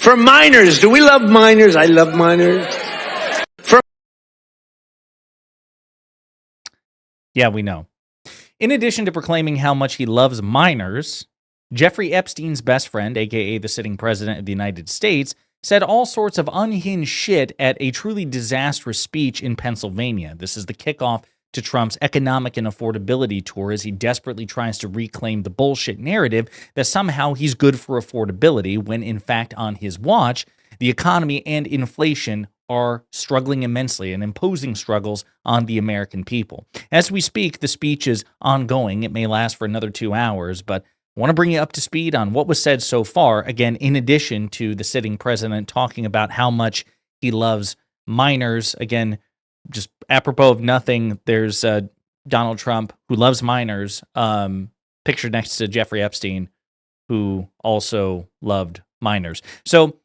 For minors, do we love minors? I love minors. Yeah, we know. In addition to proclaiming how much he loves minors, Jeffrey Epstein's best friend, aka the sitting president of the United States, said all sorts of unhinged shit at a truly disastrous speech in Pennsylvania. This is the kickoff to Trump's economic and affordability tour as he desperately tries to reclaim the bullshit narrative that somehow he's good for affordability when, in fact, on his watch, the economy and inflation are struggling immensely and imposing struggles on the American people. As we speak, the speech is ongoing. It may last for another 2 hours, but I want to bring you up to speed on what was said so far. Again, in addition to the sitting president talking about how much he loves minors. Again, just apropos of nothing, there's Donald Trump, who loves minors, pictured next to Jeffrey Epstein, who also loved minors. So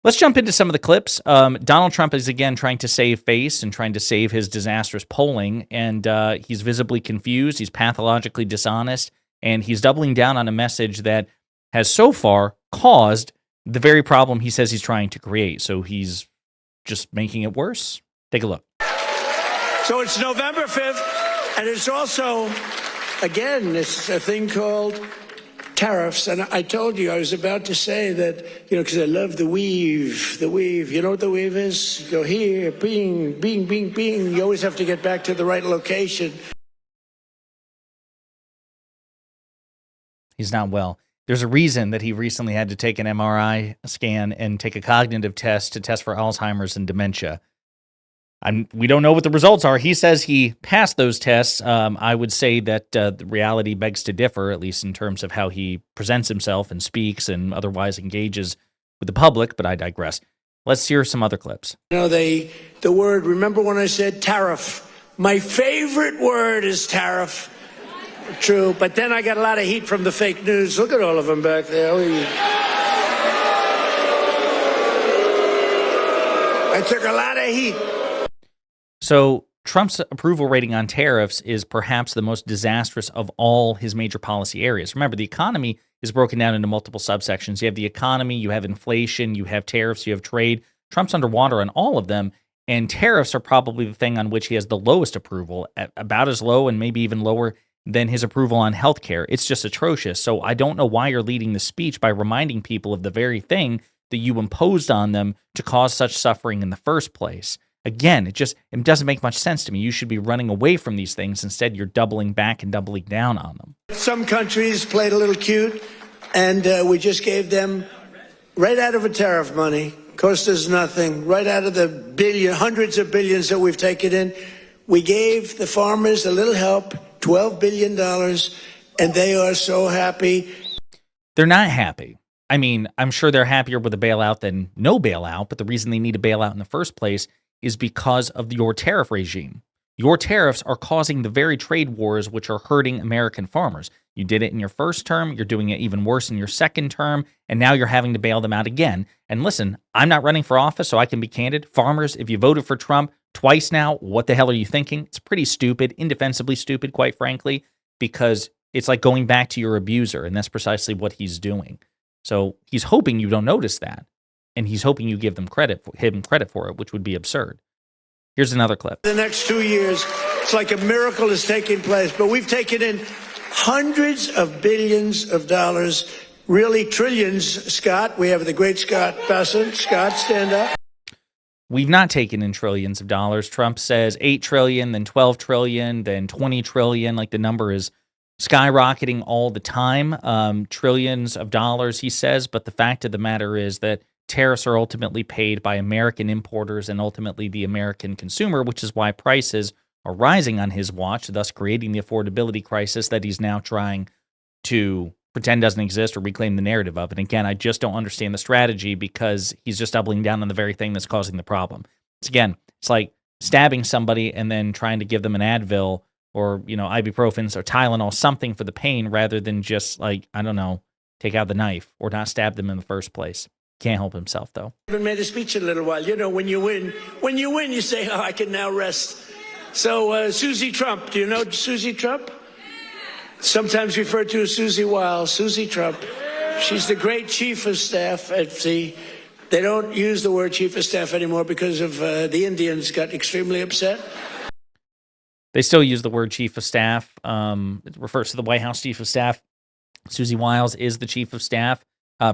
let's jump into some of the clips. Donald Trump is, again, trying to save face and trying to save his disastrous polling, and he's visibly confused. He's pathologically dishonest, and he's doubling down on a message that has so far caused the very problem he says he's trying to create. So he's just making it worse. Take a look. So it's November 5th, and it's also, again, it's a thing called tariffs. And I told you, I was about to say that, because I love the weave. The weave. You know what the weave is? You go here, bing, bing, bing, bing. You always have to get back to the right location. He's not well. There's a reason that he recently had to take an MRI scan and take a cognitive test to test for Alzheimer's and dementia. We don't know what the results are. He says he passed those tests. I would say that the reality begs to differ, at least in terms of how he presents himself and speaks and otherwise engages with the public, but I digress. Let's hear some other clips. The word, remember when I said tariff? My favorite word is tariff. True, but then I got a lot of heat from the fake news. Look at all of them back there. I took a lot of heat. So Trump's approval rating on tariffs is perhaps the most disastrous of all his major policy areas. Remember, the economy is broken down into multiple subsections. You have the economy, you have inflation, you have tariffs, you have trade. Trump's underwater on all of them, and tariffs are probably the thing on which he has the lowest approval, at about as low and maybe even lower than his approval on healthcare. It's just atrocious. So I don't know why you're leading the speech by reminding people of the very thing that you imposed on them to cause such suffering in the first place. Again, it doesn't make much sense to me. You should be running away from these things. Instead, you're doubling back and doubling down on them. Some countries played a little cute, and we just gave them, right out of a tariff money, cost us nothing, right out of the hundreds of billions that we've taken in, we gave the farmers a little help, $12 billion, and they are so happy. They're not happy. I mean, I'm sure they're happier with a bailout than no bailout, but the reason they need a bailout in the first place is because of your tariff regime. Your tariffs are causing the very trade wars which are hurting American farmers. You did it in your first term, you're doing it even worse in your second term, and now you're having to bail them out again. And listen, I'm not running for office, so I can be candid. Farmers, if you voted for Trump twice now, what the hell are you thinking? It's pretty stupid, indefensibly stupid, quite frankly, because it's like going back to your abuser, and that's precisely what he's doing. So he's hoping you don't notice that. And he's hoping you give him credit for it, which would be absurd. Here's another clip. The next 2 years, it's like a miracle is taking place. But we've taken in hundreds of billions of dollars, really trillions, Scott. We have the great Scott Bassett. Scott, stand up. We've not taken in trillions of dollars. Trump says 8 trillion, then 12 trillion, then 20 trillion. Like the number is skyrocketing all the time. Trillions of dollars, he says. But the fact of the matter is that tariffs are ultimately paid by American importers and ultimately the American consumer, which is why prices are rising on his watch, thus creating the affordability crisis that he's now trying to pretend doesn't exist or reclaim the narrative of. And again, I just don't understand the strategy because he's just doubling down on the very thing that's causing the problem. It's like stabbing somebody and then trying to give them an Advil or, ibuprofen or Tylenol, something for the pain rather than just take out the knife or not stab them in the first place. Can't help himself, though. I haven't made a speech in a little while. When you win, you say, I can now rest. So, Susie Trump, do you know Susie Trump? Sometimes referred to as Susie Wiles. Susie Trump. She's the great chief of staff at the They don't use the word chief of staff anymore because of the Indians got extremely upset. They still use the word chief of staff. It refers to the White House chief of staff. Susie Wiles is the chief of staff.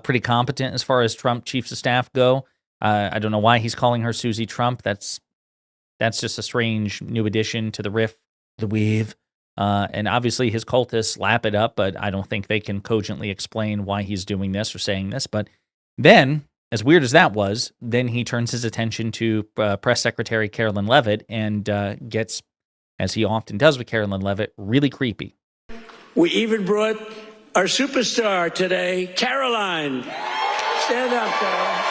Pretty competent as far as Trump chiefs of staff go. I don't know why he's calling her Susie Trump. That's just a strange new addition to the weave. And obviously his cultists lap it up, but I don't think they can cogently explain why he's doing this or saying this. But then, as weird as that was, then he turns his attention to Press Secretary Carolyn Leavitt and gets, as he often does with Carolyn Leavitt, really creepy. We even brought our superstar today, Caroline. Stand up, Caroline.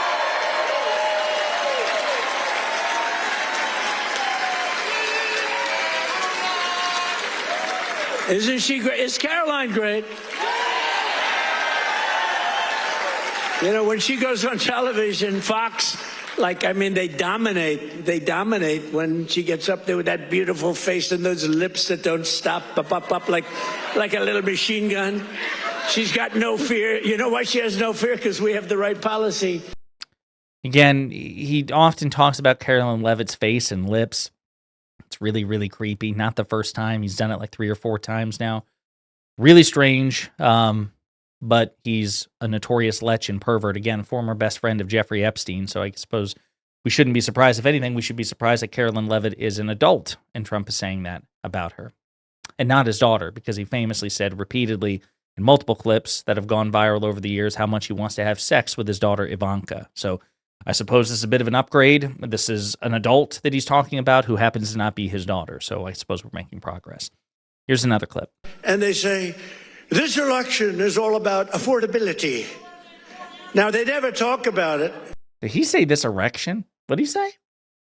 Isn't she great? Is Caroline great? You know, when she goes on television, Fox, they dominate. They dominate when she gets up there with that beautiful face and those lips that don't stop, up, like a little machine gun. She's got no fear. You know why she has no fear? Because we have the right policy. Again, he often talks about Carolyn Leavitt's face and lips. It's really, really creepy. Not the first time. He's done it like 3 or 4 times now. Really strange. But he's a notorious lech and pervert. Again, former best friend of Jeffrey Epstein. So I suppose we shouldn't be surprised. If anything, we should be surprised that Carolyn Leavitt is an adult and Trump is saying that about her. And not his daughter, because he famously said repeatedly in multiple clips that have gone viral over the years how much he wants to have sex with his daughter Ivanka. So I suppose this is a bit of an upgrade. This is an adult that he's talking about who happens to not be his daughter. So I suppose we're making progress. Here's another clip. And they say, this election is all about affordability. Now, they never talk about it. Did he say this erection? What did he say?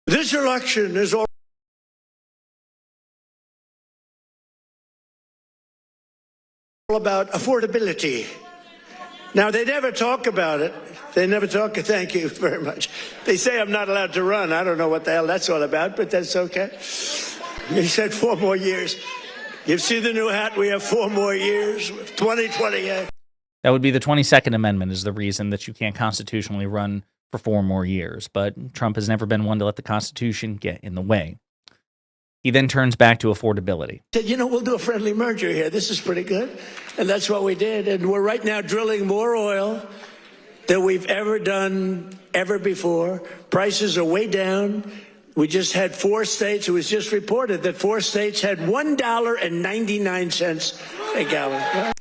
This election is all about affordability. Now, they never talk about it. They never talk. Thank you very much. They say I'm not allowed to run. I don't know what the hell that's all about, but that's okay. He said 4 more years. You see the new hat? We have 4 more years, 2028. That would be the 22nd Amendment is the reason that you can't constitutionally run for 4 more years. But Trump has never been one to let the Constitution get in the way. He then turns back to affordability. Said, we'll do a friendly merger here. This is pretty good. And that's what we did. And we're right now drilling more oil than we've ever done ever before. Prices are way down. We just had 4 states. It was just reported that 4 states had $1.99 a gallon.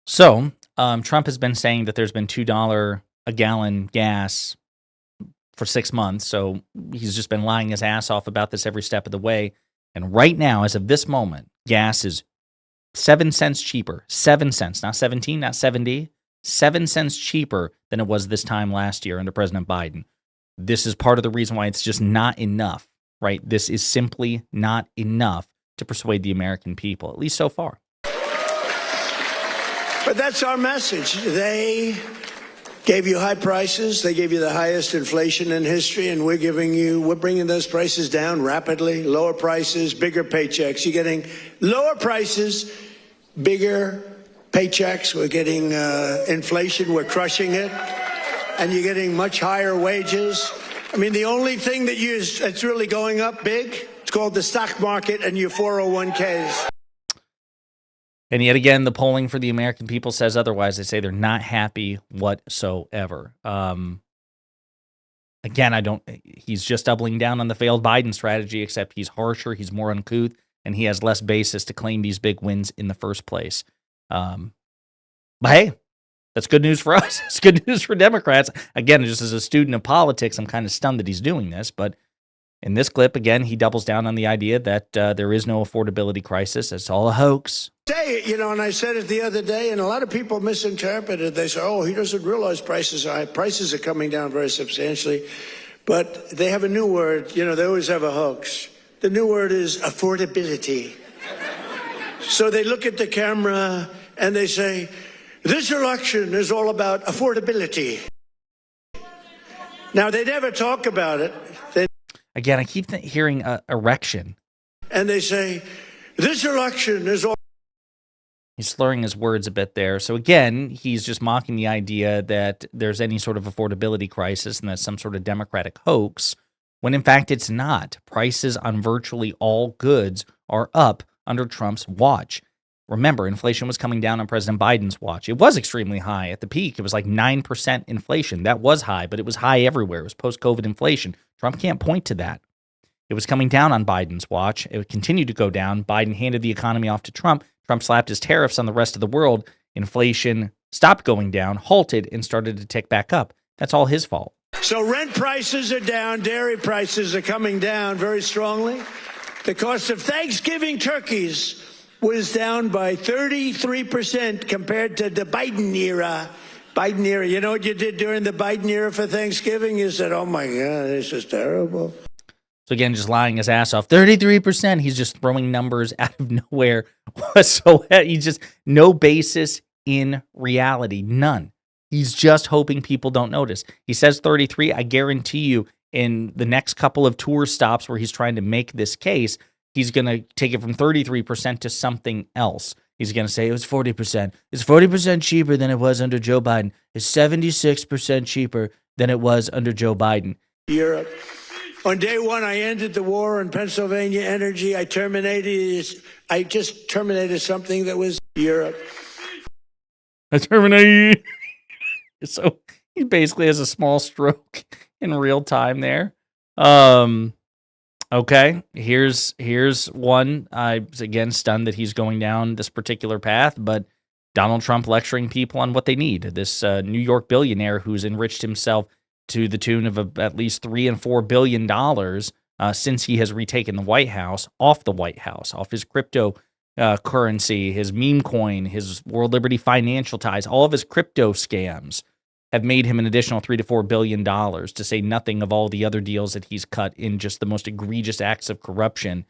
So Trump has been saying that there's been $2 a gallon gas for 6 months. So he's just been lying his ass off about this every step of the way. And right now, as of this moment, gas is 7 cents cheaper. 7 cents, not 17, not 70. 7 cents cheaper than it was this time last year under President Biden. This is part of the reason why it's just not enough, right? This is simply not enough to persuade the American people, at least so far. But that's our message. They gave you high prices. They gave you the highest inflation in history, and we're bringing those prices down rapidly. Lower prices, bigger paychecks. You're getting lower prices, bigger paychecks. We're getting inflation. We're crushing it. And you're getting much higher wages. I mean, the only thing that's really going up big, it's called the stock market and your 401ks. And yet again, the polling for the American people says otherwise. They say they're not happy whatsoever. Again, he's just doubling down on the failed Biden strategy, except he's harsher, he's more uncouth, and he has less basis to claim these big wins in the first place. But hey, that's good news for us. It's good news for Democrats. Again, just as a student of politics, I'm kind of stunned that he's doing this. But in this clip, again, he doubles down on the idea that there is no affordability crisis. It's all a hoax. And I said it the other day, and a lot of people misinterpret it. They say, he doesn't realize prices are high. Prices are coming down very substantially. But they have a new word. They always have a hoax. The new word is affordability. So they look at the camera and they say, this election is all about affordability. Now, they never talk about it. Again, I keep hearing erection. And they say, this election is all He's slurring his words a bit there. So again, he's just mocking the idea that there's any sort of affordability crisis and that's some sort of Democratic hoax, when in fact it's not. Prices on virtually all goods are up under Trump's watch. Remember, inflation was coming down on President Biden's watch. It was extremely high at the peak. It was like 9% inflation. That was high, but it was high everywhere. It was post-COVID inflation. Trump can't point to that. It was coming down on Biden's watch. It would continue to go down. Biden handed the economy off to Trump. Trump slapped his tariffs on the rest of the world. Inflation stopped going down, halted, and started to tick back up. That's all his fault. So rent prices are down. Dairy prices are coming down very strongly. The cost of Thanksgiving turkeys was down by 33% compared to the Biden era. You know what you did during the Biden era for Thanksgiving? You said, oh, my God, this is terrible. So again, just lying his ass off. 33%. He's just throwing numbers out of nowhere. So he's just no basis in reality. None. He's just hoping people don't notice. He says 33. I guarantee you in the next couple of tour stops where he's trying to make this case, he's going to take it from 33% to something else. He's going to say it was 40%. It's 40% cheaper than it was under Joe Biden. It's 76% cheaper than it was under Joe Biden. Europe. On day one, I ended the war on Pennsylvania energy. I just terminated something that was Europe. I terminated. So he basically has a small stroke in real time there. Okay, here's one. I was again stunned that he's going down this particular path, but Donald Trump lecturing people on what they need. This New York billionaire who's enriched himself to the tune of at least $3 and $4 billion since he has retaken the White House, off his crypto currency, his meme coin, his World Liberty financial ties, all of his crypto scams have made him an additional $3 to $4 billion, to say nothing of all the other deals that he's cut in just the most egregious acts of corruption.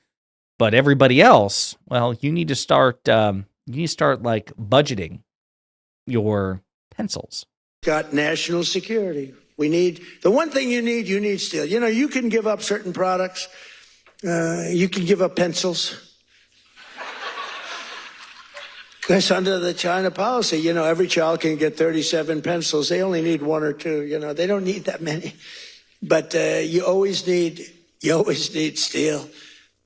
But everybody else, well, you need to start like budgeting your pencils. Got national security. We need, the one thing you need steel. You know, you can give up certain products. You can give up pencils. Because under the China policy, you know, every child can get 37 pencils. They only need one or two, you know, they don't need that many. But you always need steel.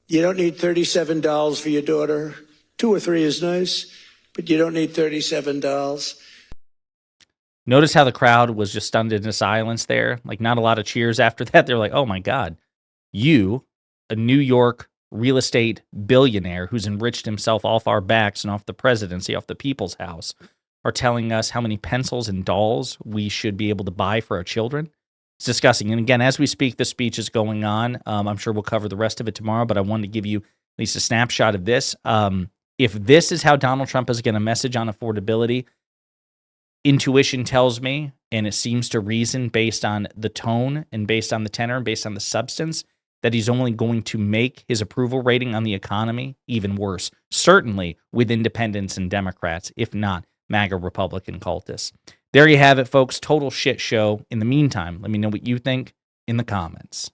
You don't need $37 for your daughter. 2 or 3 is nice, but you don't need $37. Notice how the crowd was just stunned into silence there. Like, not a lot of cheers after that. They're like, oh my God, you, a New York real estate billionaire who's enriched himself off our backs and off the presidency, off the people's house, are telling us how many pencils and dolls we should be able to buy for our children. It's disgusting. And again, as we speak, the speech is going on. I'm sure we'll cover the rest of it tomorrow, but I wanted to give you at least a snapshot of this. If this is how Donald Trump is going to message on affordability, intuition tells me, and it seems to reason based on the tone and based on the tenor and based on the substance, that he's only going to make his approval rating on the economy even worse, certainly with independents and Democrats, if not MAGA Republican cultists. There you have it, folks. Total shit show. In the meantime, let me know what you think in the comments.